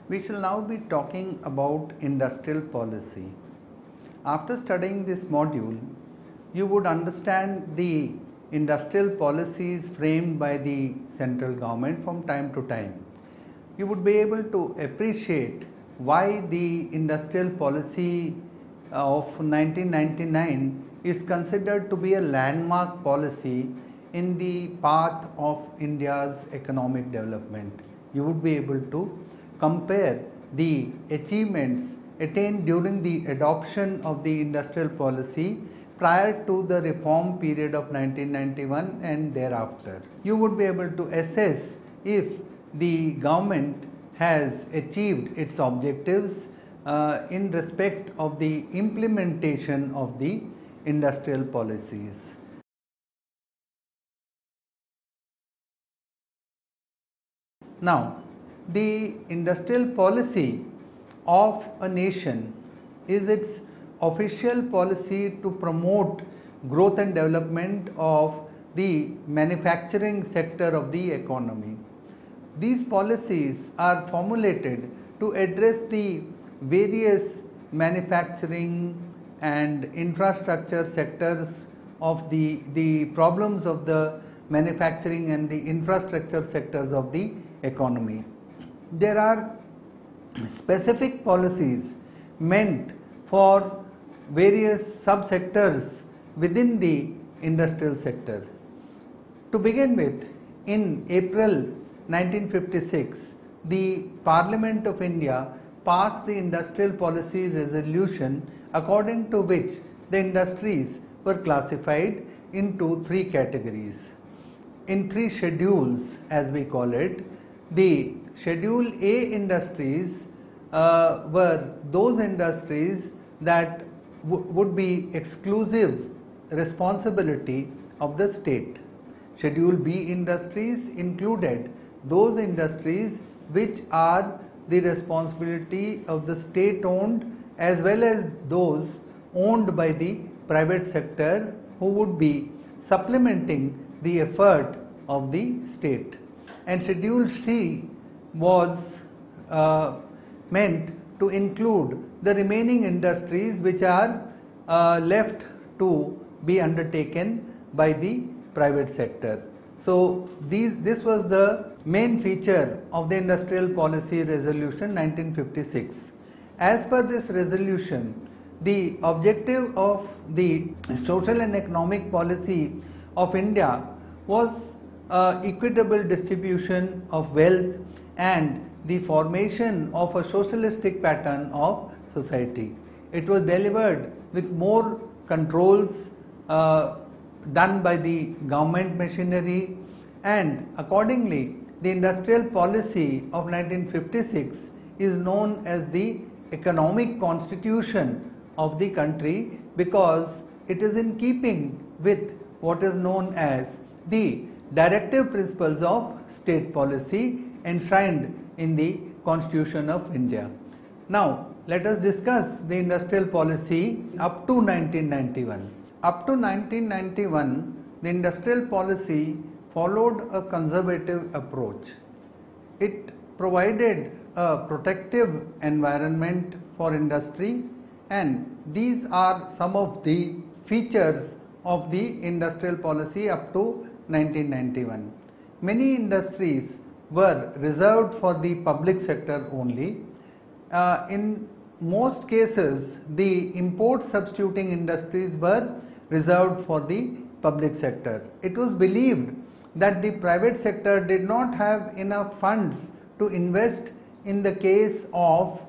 We shall now be talking about industrial policy. After studying this module, you would understand the industrial policies framed by the central government from time to time. You would be able to appreciate why the industrial policy of 1999 is considered to be a landmark policy in the path of India's economic development. You would be able to compare the achievements attained during the adoption of the industrial policy prior to the reform period of 1991 and thereafter. You would be able to assess if the government has achieved its objectives in respect of the implementation of the industrial policies. Now, the industrial policy of a nation is its official policy to promote growth and development of the manufacturing sector of the economy. These policies are formulated to address the various manufacturing and infrastructure sectors of the problems of the manufacturing and the infrastructure sectors of the economy. There are specific policies meant for various subsectors within the industrial sector. To begin with, in April 1956, the Parliament of India passed the Industrial Policy Resolution, according to which the industries were classified into three categories, in three schedules as we call it. The Schedule A industries were those industries that would be exclusive responsibility of the state. Schedule B industries included those industries which are the responsibility of the state owned as well as those owned by the private sector who would be supplementing the effort of the state. And Schedule C was meant to include the remaining industries which are left to be undertaken by the private sector. So, this was the main feature of the Industrial Policy Resolution 1956. As per this resolution, the objective of the social and economic policy of India was equitable distribution of wealth and the formation of a socialistic pattern of society. It was delivered with more controls done by the government machinery, and accordingly the industrial policy of 1956 is known as the economic constitution of the country, because it is in keeping with what is known as the directive principles of state policy enshrined in the Constitution of India. Now, let us discuss the industrial policy up to 1991. Up to 1991, the industrial policy followed a conservative approach. It provided a protective environment for industry, and these are some of the features of the industrial policy up to 1991. Many industries were reserved for the public sector only. In most cases, the import substituting industries were reserved for the public sector. It was believed that the private sector did not have enough funds to invest in the case of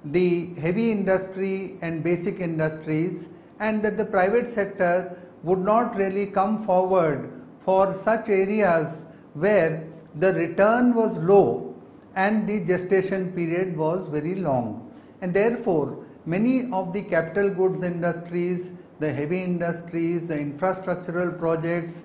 the heavy industry and basic industries, and that the private sector would not really come forward for such areas where the return was low and the gestation period was very long. And therefore, many of the capital goods industries, the heavy industries, the infrastructural projects,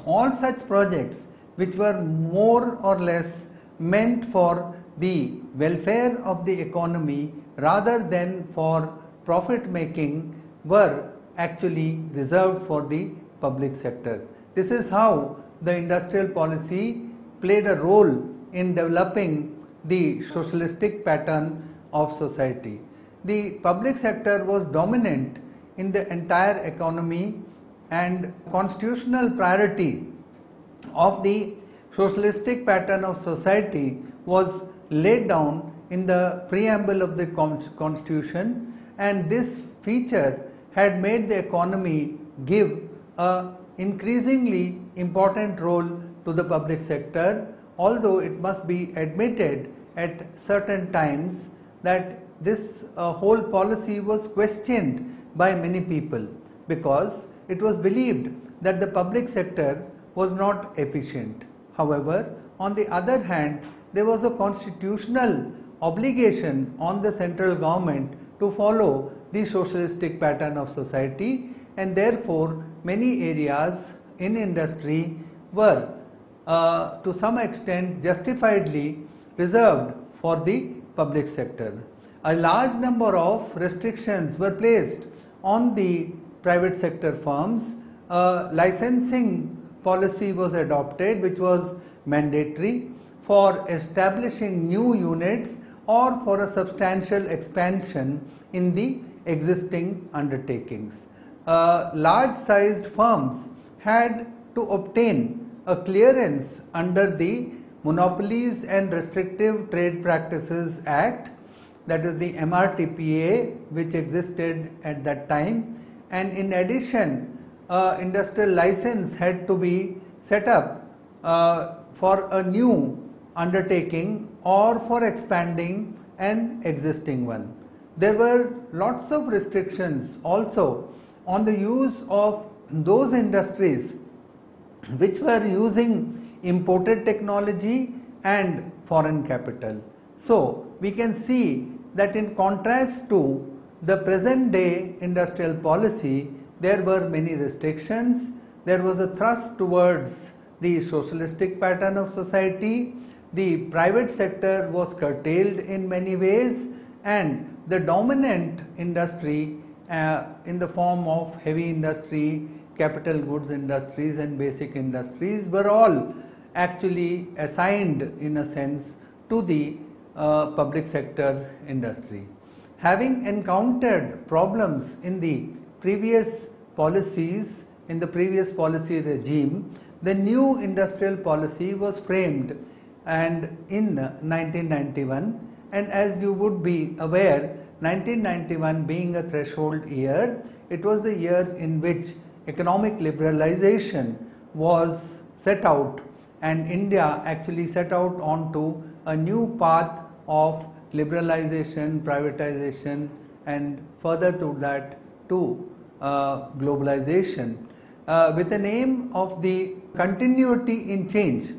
all such projects which were more or less meant for the welfare of the economy rather than for profit making were actually reserved for the public sector. This is how the industrial policy played a role in developing the socialistic pattern of society. The public sector was dominant in the entire economy, and constitutional priority of the socialistic pattern of society was laid down in the preamble of the constitution, and this feature had made the economy give a increasingly important role to the public sector, although it must be admitted at certain times that this whole policy was questioned by many people, because it was believed that the public sector was not efficient. However, on the other hand, there was a constitutional obligation on the central government to follow the socialistic pattern of society, and therefore many areas in industry were to some extent justifiedly reserved for the public sector. A large number of restrictions were placed on the private sector firms. Licensing policy was adopted, which was mandatory for establishing new units or for a substantial expansion in the existing undertakings. Large sized firms had to obtain a clearance under the Monopolies and Restrictive Trade Practices Act, that is the MRTPA, which existed at that time, and in addition industrial license had to be set up for a new undertaking or for expanding an existing one. There were lots of restrictions also on the use of those industries which were using imported technology and foreign capital. So we can see that in contrast to the present day industrial policy, there were many restrictions. There was a thrust towards the socialistic pattern of society. The private sector was curtailed in many ways, and the dominant industry in the form of heavy industry, capital goods industries and basic industries were all actually assigned in a sense to the public sector industry. Having encountered problems in the previous policies, in the previous policy regime, the new industrial policy was framed and in 1991, and as you would be aware, 1991 being a threshold year, it was the year in which economic liberalization was set out, and India actually set out onto a new path of liberalization, privatization, and further to that to globalization, with the aim of the continuity in change.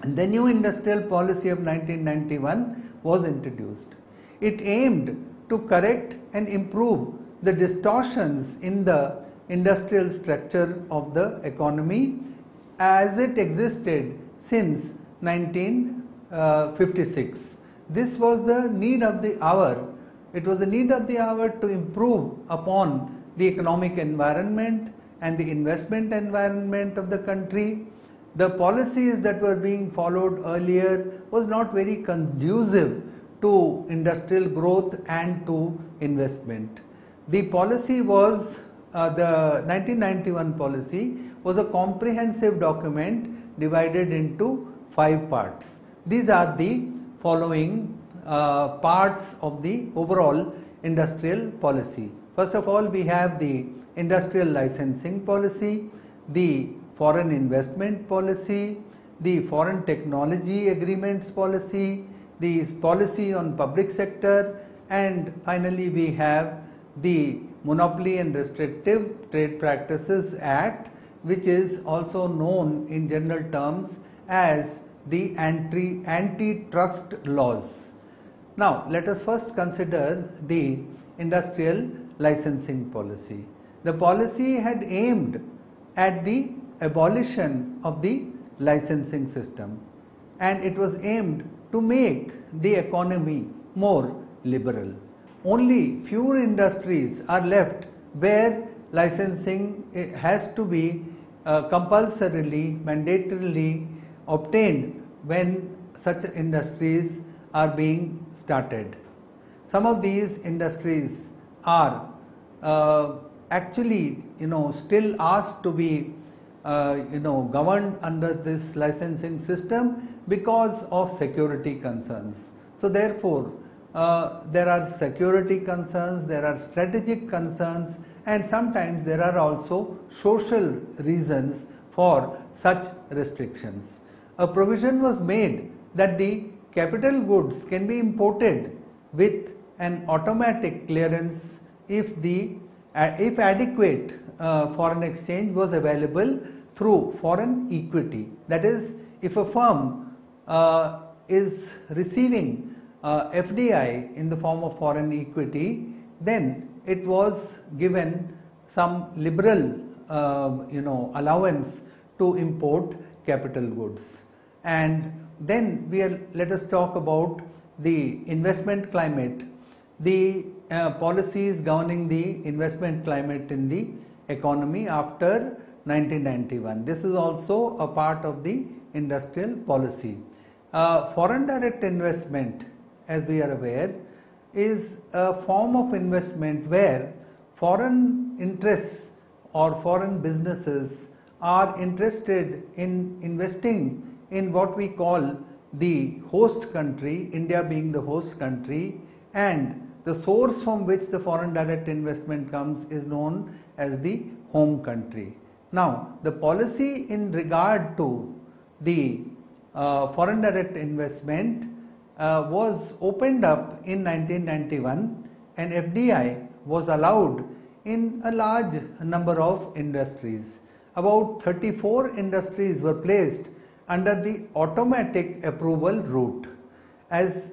The new industrial policy of 1991 was introduced. It aimed to correct and improve the distortions in the industrial structure of the economy as it existed since 1956. This was the need of the hour. It was the need of the hour to improve upon the economic environment and the investment environment of the country. The policies that were being followed earlier was not very conducive to industrial growth and to investment. The policy was, the 1991 policy was a comprehensive document divided into 5 parts. These are the following parts of the overall industrial policy. First of all, we have the industrial licensing policy, the foreign investment policy, the foreign technology agreements policy, the policy on public sector, and finally we have the Monopoly and Restrictive Trade Practices Act, which is also known in general terms as the antitrust laws. Now let us first consider the industrial licensing policy. The policy had aimed at the abolition of the licensing system, and it was aimed to make the economy more liberal. Only few industries are left where licensing has to be compulsorily, mandatorily obtained when such industries are being started. Some of these industries are actually still asked to be governed under this licensing system because of security concerns. So therefore, there are security concerns, there are strategic concerns, and sometimes there are also social reasons for such restrictions. A provision was made that the capital goods can be imported with an automatic clearance if adequate foreign exchange was available through foreign equity. That is, if a firm is receiving FDI in the form of foreign equity, then it was given some liberal allowance to import capital goods. And then let us talk about the investment climate, the policies governing the investment climate in the economy after 1991. This is also a part of the industrial policy. Foreign direct investment, as we are aware, is a form of investment where foreign interests or foreign businesses are interested in investing in what we call the host country, India being the host country, and the source from which the foreign direct investment comes is known as the home country. Now, the policy in regard to the foreign direct investment was opened up in 1991, and FDI was allowed in a large number of industries. About 34 industries were placed under the automatic approval route, as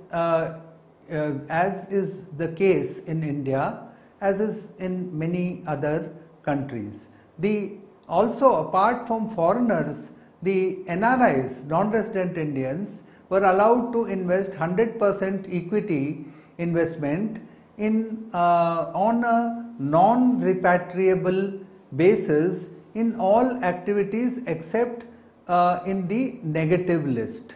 is the case in India, as is in many other countries. Also, apart from foreigners, the NRIs, non-resident Indians, were allowed to invest 100% equity investment on a non-repatriable basis in all activities except in the negative list.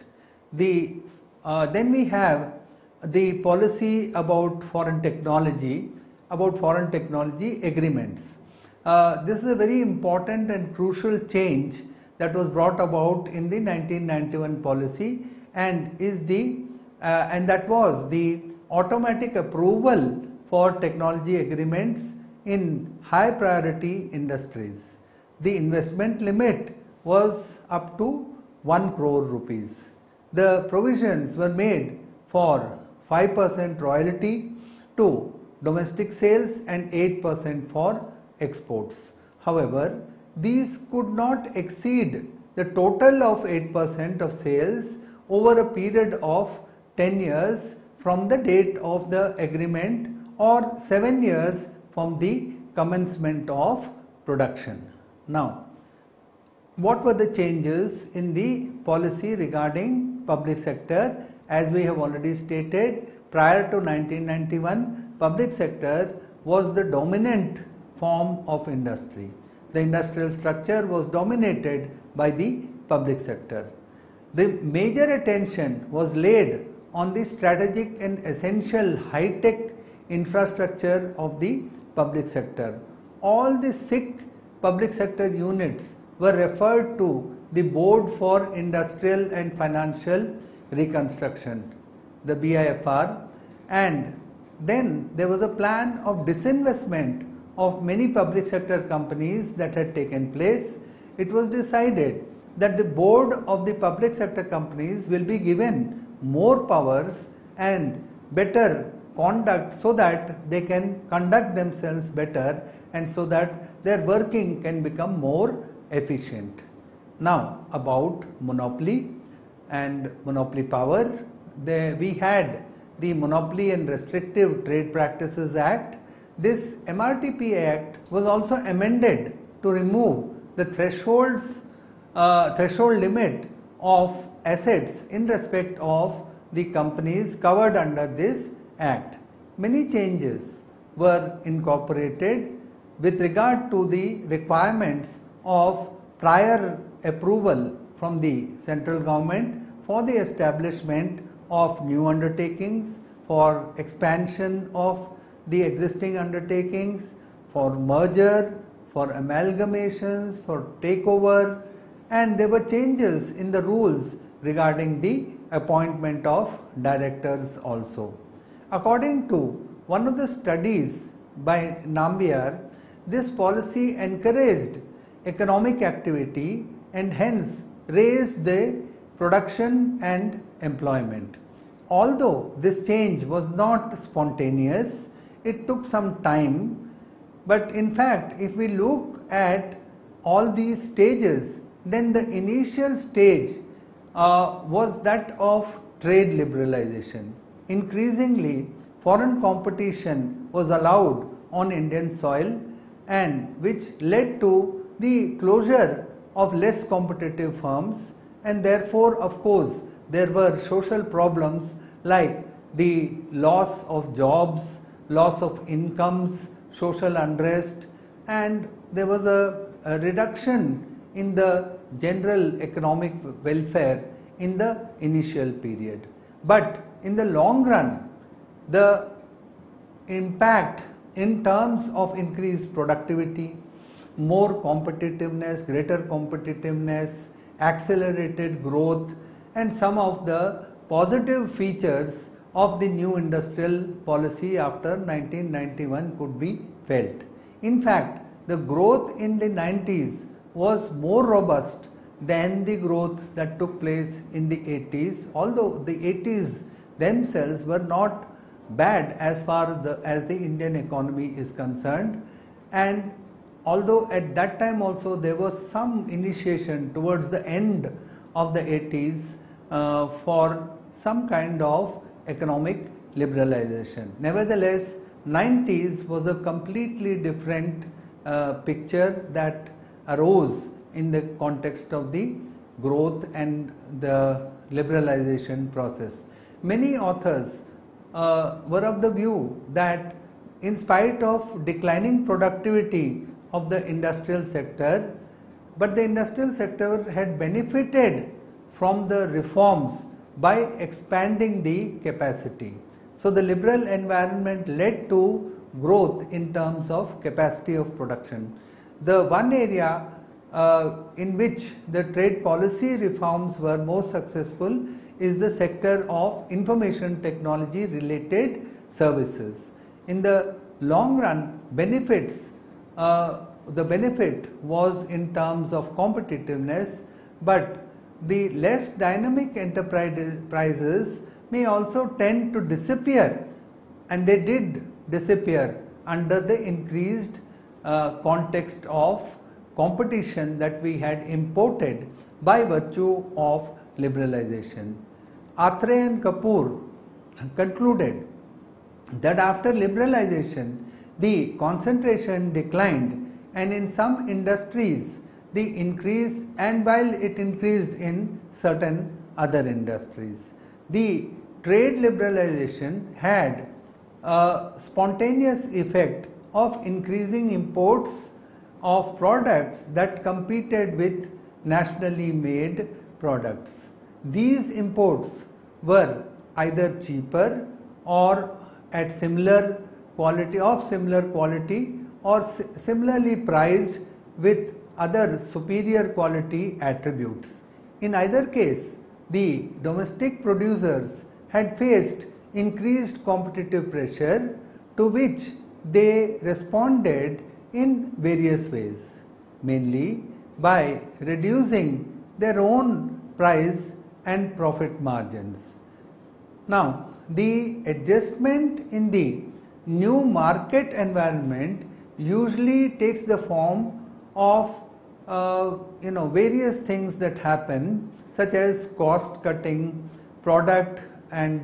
Then we have the policy about foreign technology agreements. This is a very important and crucial change that was brought about in the 1991 policy, and that was the automatic approval for technology agreements in high priority industries. The investment limit was up to 1 crore rupees. The provisions were made for 5% royalty to domestic sales and 8% for exports. However, these could not exceed the total of 8% of sales over a period of 10 years from the date of the agreement or 7 years from the commencement of production. Now, what were the changes in the policy regarding public sector? As we have already stated, prior to 1991, public sector was the dominant form of industry. The industrial structure was dominated by the public sector. The major attention was laid on the strategic and essential high-tech infrastructure of the public sector. All the 6 public sector units were referred to the Board for Industrial and Financial Reconstruction, the BIFR, and then there was a plan of disinvestment of many public sector companies that had taken place. It was decided that the board of the public sector companies will be given more powers and better conduct so that they can conduct themselves better and so that their working can become more efficient. Now, about monopoly and monopoly power, we had the Monopoly and Restrictive Trade Practices Act. This MRTP Act was also amended to remove the threshold limit of assets in respect of the companies covered under this Act. Many changes were incorporated with regard to the requirements of prior approval from the central government for the establishment of new undertakings, for expansion of the existing undertakings, for merger, for amalgamations, for takeover, and there were changes in the rules regarding the appointment of directors also. According to one of the studies by Nambiar, this policy encouraged economic activity and hence raised the production and employment. Although this change was not spontaneous, it took some time, but in fact if we look at all these stages, then the initial stage was that of trade liberalization. Increasingly, foreign competition was allowed on Indian soil, and which led to the closure of less competitive firms, and therefore of course there were social problems like the loss of jobs, loss of incomes, social unrest, and there was a reduction in the general economic welfare in the initial period. But in the long run, the impact in terms of increased productivity, more competitiveness, greater competitiveness, accelerated growth, and some of the positive features of the new industrial policy after 1991 could be felt. In fact, the growth in the 90s was more robust than the growth that took place in the 80s, although the 80s themselves were not bad as far as the Indian economy is concerned, and although at that time also there was some initiation towards the end of the 80s for some kind of economic liberalization. Nevertheless, 90s was a completely different picture that arose in the context of the growth and the liberalization process. Many authors were of the view that in spite of declining productivity of the industrial sector, but the industrial sector had benefited from the reforms by expanding the capacity. So the liberal environment led to growth in terms of capacity of production. The one area in which the trade policy reforms were most successful is the sector of information technology related services. In the long run, benefits, the benefit was in terms of competitiveness, but the less dynamic enterprises may also tend to disappear, and they did disappear under the increased context of competition that we had imported by virtue of liberalization. Atre and Kapoor concluded that after liberalization, the concentration declined, and in some industries the increase, and while it increased in certain other industries. The trade liberalization had a spontaneous effect of increasing imports of products that competed with nationally made products. These imports were either cheaper or at similar quality, or similarly priced with other superior quality attributes. In either case, the domestic producers had faced increased competitive pressure, to which they responded in various ways, mainly by reducing their own price and profit margins. Now, the adjustment in the new market environment usually takes the form of various things that happen, such as cost cutting, product and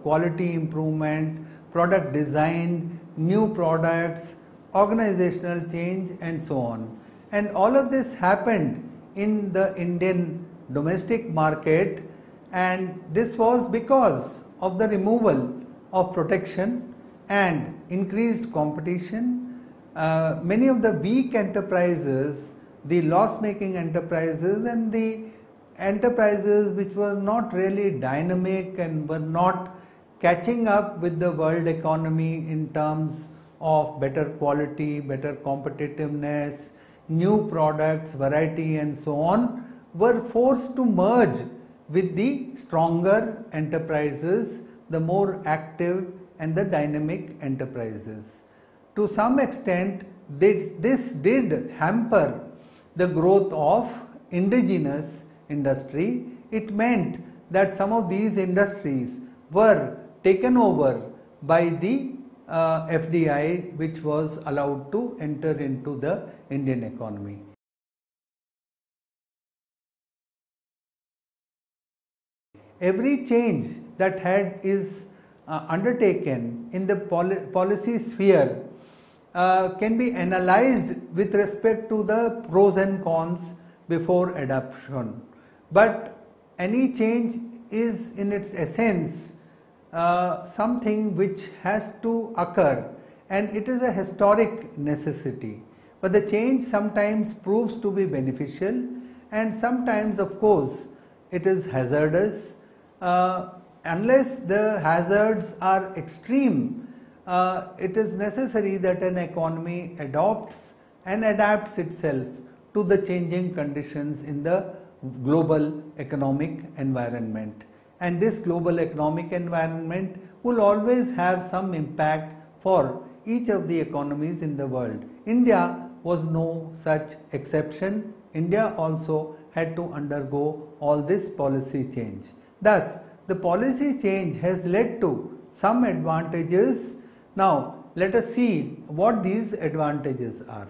quality improvement, product design, new products, organizational change, and so on. And all of this happened in the Indian domestic market, and this was because of the removal of protection and increased competition. Many of the weak enterprises, the loss-making enterprises, and the enterprises which were not really dynamic and were not catching up with the world economy in terms of better quality, better competitiveness, new products, variety and so on, were forced to merge with the stronger enterprises, the more active and the dynamic enterprises. To some extent, this did hamper the growth of indigenous industry. It meant that some of these industries were taken over by the FDI, which was allowed to enter into the Indian economy. Every change that is undertaken in the policy sphere can be analyzed with respect to the pros and cons before adoption. But any change is in its essence something which has to occur, and it is a historic necessity. But the change sometimes proves to be beneficial, and sometimes, of course, it is hazardous. Unless the hazards are extreme, it is necessary that an economy adopts and adapts itself to the changing conditions in the global economic environment. And this global economic environment will always have some impact for each of the economies in the world. India was no such exception. India also had to undergo all this policy change. Thus, the policy change has led to some advantages. Now, let us see what these advantages are.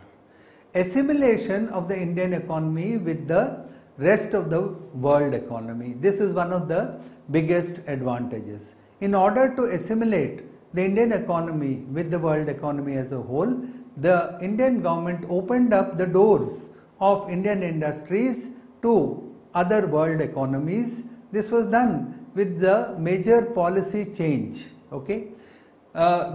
Assimilation of the Indian economy with the rest of the world economy. This is one of the biggest advantages. In order to assimilate the Indian economy with the world economy as a whole, the Indian government opened up the doors of Indian industries to other world economies. This was done with the major policy change. Okay.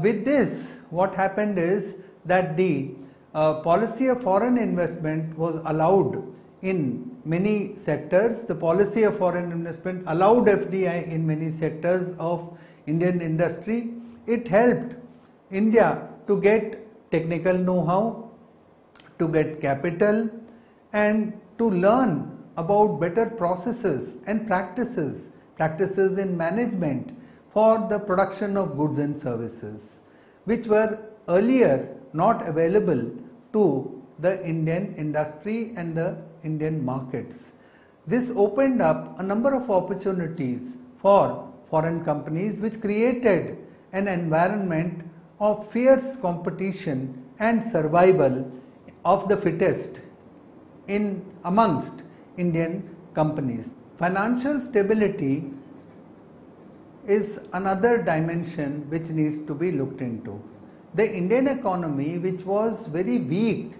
With this, what happened is that the policy of foreign investment was allowed in many sectors. The policy of foreign investment allowed FDI in many sectors of Indian industry. It helped India to get technical know-how, to get capital, and to learn about better processes and practices in management for the production of goods and services, which were earlier not available to the Indian industry and the Indian markets. This opened up a number of opportunities for foreign companies, which created an environment of fierce competition and survival of the fittest amongst Indian companies. Financial stability is another dimension which needs to be looked into. The Indian economy, which was very weak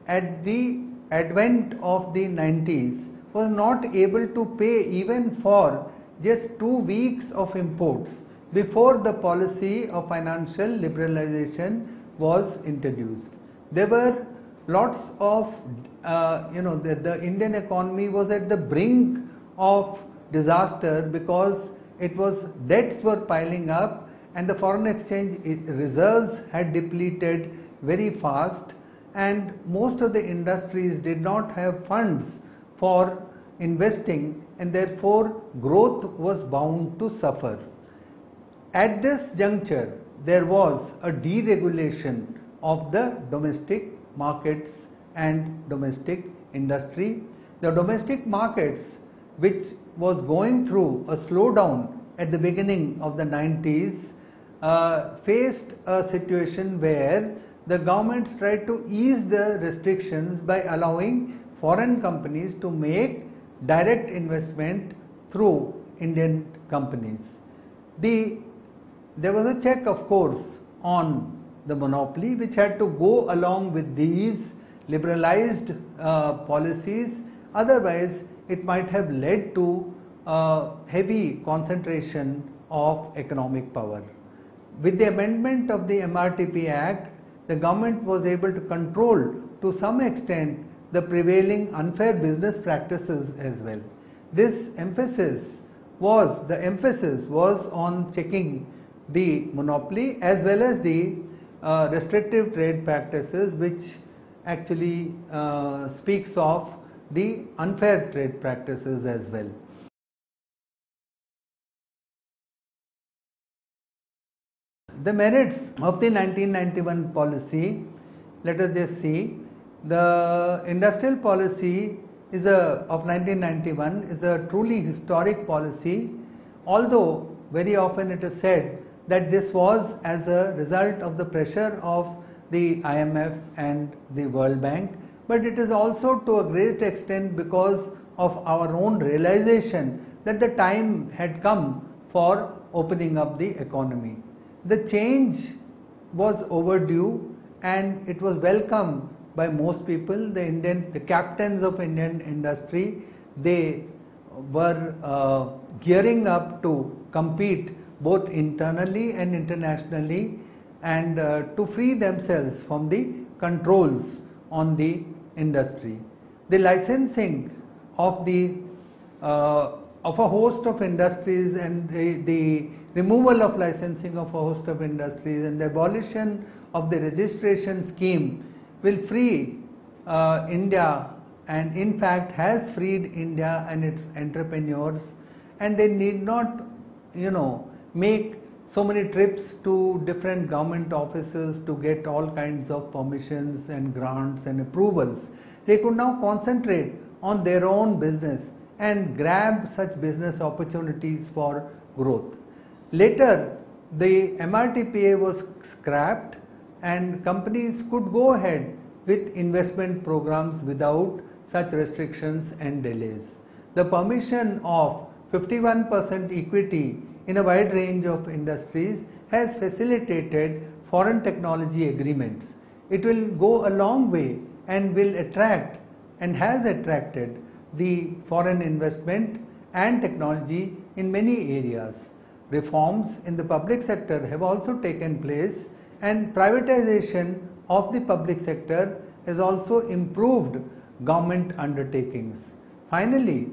at the advent of the 90s, was not able to pay even for just 2 weeks of imports before the policy of financial liberalization was introduced. There were lots of, the Indian economy was at the brink of disaster because debts were piling up and the foreign exchange reserves had depleted very fast, and most of the industries did not have funds for investing, and therefore growth was bound to suffer. At this juncture, there was a deregulation of the domestic markets and domestic industry. The domestic markets, which was going through a slowdown at the beginning of the 90s, faced a situation where the governments tried to ease the restrictions by allowing foreign companies to make direct investment through Indian companies. There was a check, of course, on the monopoly, which had to go along with these liberalized policies. Otherwise, it might have led to heavy concentration of economic power. With the amendment of the MRTP Act, the government was able to control to some extent the prevailing unfair business practices as well. the emphasis was on checking the monopoly as well as the restrictive trade practices, which actually speaks of the unfair trade practices as well. The merits of the 1991 policy, let us just see. The industrial policy of 1991 is a truly historic policy, although very often it is said that this was as a result of the pressure of the IMF and the World Bank, but it is also to a great extent because of our own realization that the time had come for opening up the economy. The change was overdue and it was welcomed by most people. The captains of Indian industry, they were gearing up to compete both internally and internationally, and to free themselves from the controls on the industry. The licensing of a host of industries and the removal of licensing of a host of industries and the abolition of the registration scheme will free India, and in fact has freed India and its entrepreneurs, and they need not make so many trips to different government offices to get all kinds of permissions and grants and approvals. They could now concentrate on their own business and grab such business opportunities for growth. Later, the MRTPA was scrapped and companies could go ahead with investment programs without such restrictions and delays. The permission of 51% equity in a wide range of industries has facilitated foreign technology agreements. It will go a long way and will attract and has attracted the foreign investment and technology in many areas. Reforms in the public sector have also taken place, and privatization of the public sector has also improved government undertakings. Finally,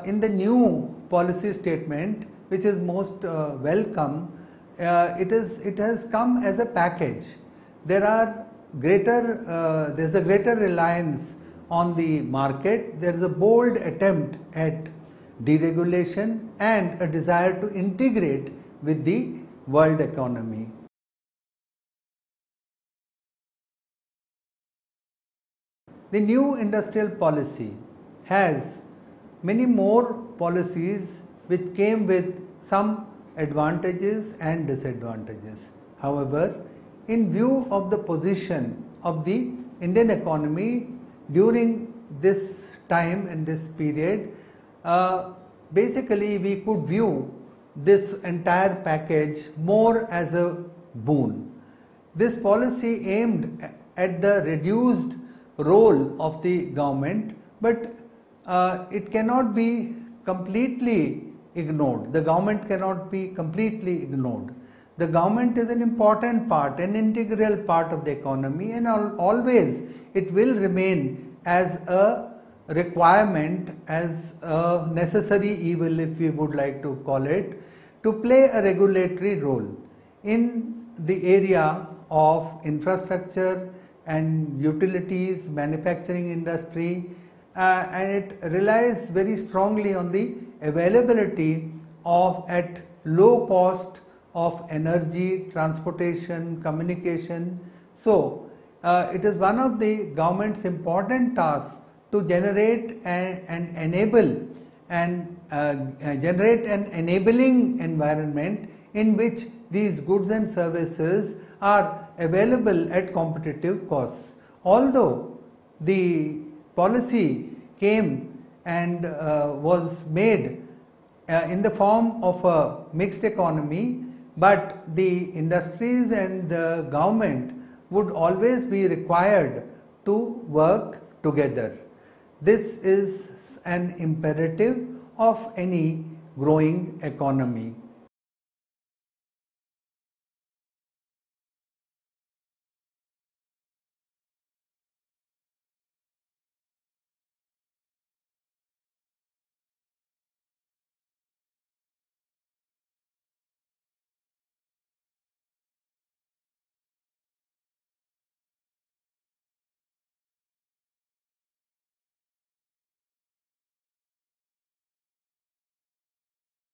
in the new policy statement, which is most welcome, it has come as a package. There's a greater reliance on the market. There is a bold attempt at deregulation and a desire to integrate with the world economy. The new industrial policy has many more policies which came with some advantages and disadvantages. However, in view of the position of the Indian economy during this time and this period, basically we could view this entire package more as a boon. This policy aimed at the reduced role of the government, but it cannot be completely ignored. The government cannot be completely ignored. The government is an important part, an integral part of the economy, and always it will remain as a requirement, as a necessary evil, if we would like to call it, to play a regulatory role in the area of infrastructure and utilities, manufacturing industry, and it relies very strongly on the availability of at low cost of energy, transportation, communication. So it is one of the government's important tasks to generate and enable and generate an enabling environment in which these goods and services are available at competitive costs. Although the policy came and was made in the form of a mixed economy, but the industries and the government would always be required to work together. This is an imperative of any growing economy.